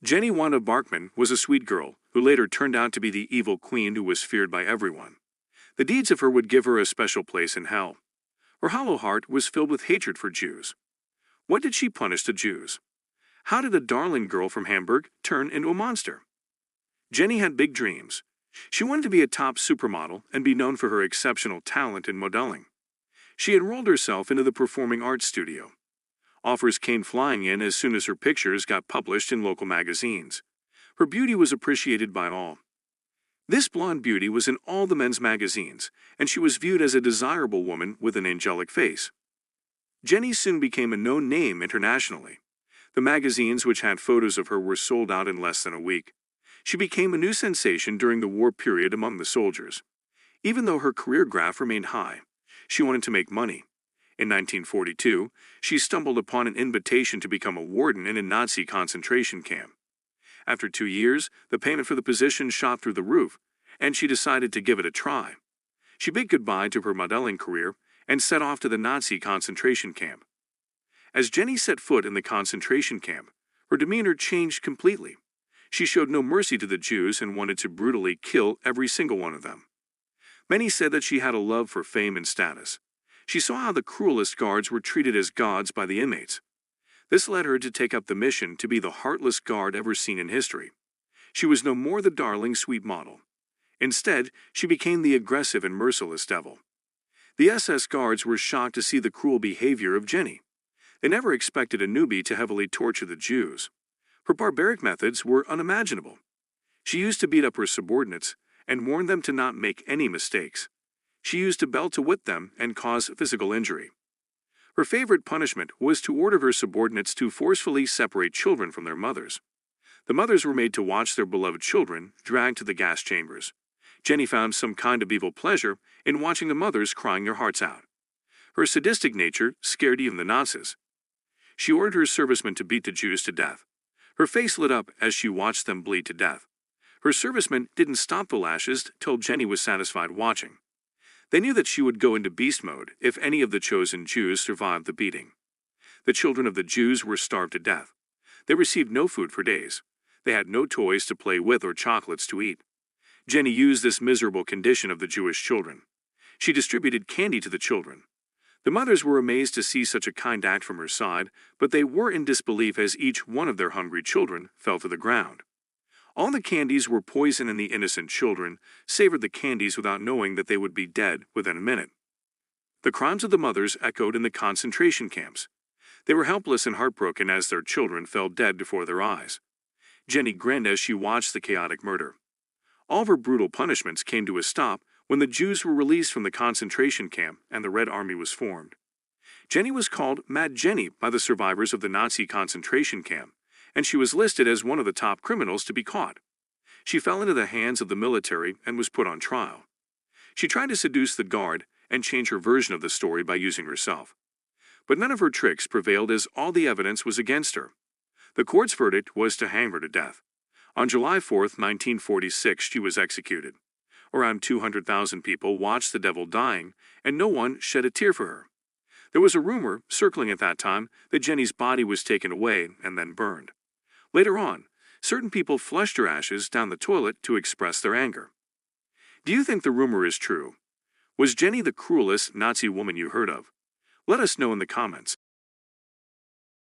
Jenny Wanda Barkmann was a sweet girl who later turned out to be the evil queen who was feared by everyone. The deeds of her would give her a special place in hell. Her hollow heart was filled with hatred for Jews. What did she punish the Jews? How did a darling girl from Hamburg turn into a monster? Jenny had big dreams. She wanted to be a top supermodel and be known for her exceptional talent in modeling. She enrolled herself into the performing arts studio. Offers came flying in as soon as her pictures got published in local magazines. Her beauty was appreciated by all. This blonde beauty was in all the men's magazines, and she was viewed as a desirable woman with an angelic face. Jenny soon became a known name internationally. The magazines which had photos of her were sold out in less than a week. She became a new sensation during the war period among the soldiers. Even though her career graph remained high, she wanted to make money. In 1942, she stumbled upon an invitation to become a warden in a Nazi concentration camp. After 2 years, the payment for the position shot through the roof, and she decided to give it a try. She bid goodbye to her modeling career and set off to the Nazi concentration camp. As Jenny set foot in the concentration camp, her demeanor changed completely. She showed no mercy to the Jews and wanted to brutally kill every single one of them. Many said that she had a love for fame and status. She saw how the cruelest guards were treated as gods by the inmates. This led her to take up the mission to be the heartless guard ever seen in history. She was no more the darling sweet model. Instead, she became the aggressive and merciless devil. The SS guards were shocked to see the cruel behavior of Jenny. They never expected a newbie to heavily torture the Jews. Her barbaric methods were unimaginable. She used to beat up her subordinates and warned them to not make any mistakes. She used a belt to whip them and cause physical injury. Her favorite punishment was to order her subordinates to forcefully separate children from their mothers. The mothers were made to watch their beloved children dragged to the gas chambers. Jenny found some kind of evil pleasure in watching the mothers crying their hearts out. Her sadistic nature scared even the Nazis. She ordered her servicemen to beat the Jews to death. Her face lit up as she watched them bleed to death. Her servicemen didn't stop the lashes till Jenny was satisfied watching. They knew that she would go into beast mode if any of the chosen Jews survived the beating. The children of the Jews were starved to death. They received no food for days. They had no toys to play with or chocolates to eat. Jenny used this miserable condition of the Jewish children. She distributed candy to the children. The mothers were amazed to see such a kind act from her side, but they were in disbelief as each one of their hungry children fell to the ground. All the candies were poison, and the innocent children savored the candies without knowing that they would be dead within a minute. The crimes of the mothers echoed in the concentration camps. They were helpless and heartbroken as their children fell dead before their eyes. Jenny grinned as she watched the chaotic murder. All of her brutal punishments came to a stop when the Jews were released from the concentration camp and the Red Army was formed. Jenny was called Mad Jenny by the survivors of the Nazi concentration camp, and she was listed as one of the top criminals to be caught. She fell into the hands of the military and was put on trial. She tried to seduce the guard and change her version of the story by using herself. But none of her tricks prevailed as all the evidence was against her. The court's verdict was to hang her to death. On July 4, 1946, she was executed. Around 200,000 people watched the devil dying, and no one shed a tear for her. There was a rumor circling at that time that Jenny's body was taken away and then burned. Later on, certain people flushed her ashes down the toilet to express their anger. Do you think the rumor is true? Was Jenny the cruelest Nazi woman you heard of? Let us know in the comments.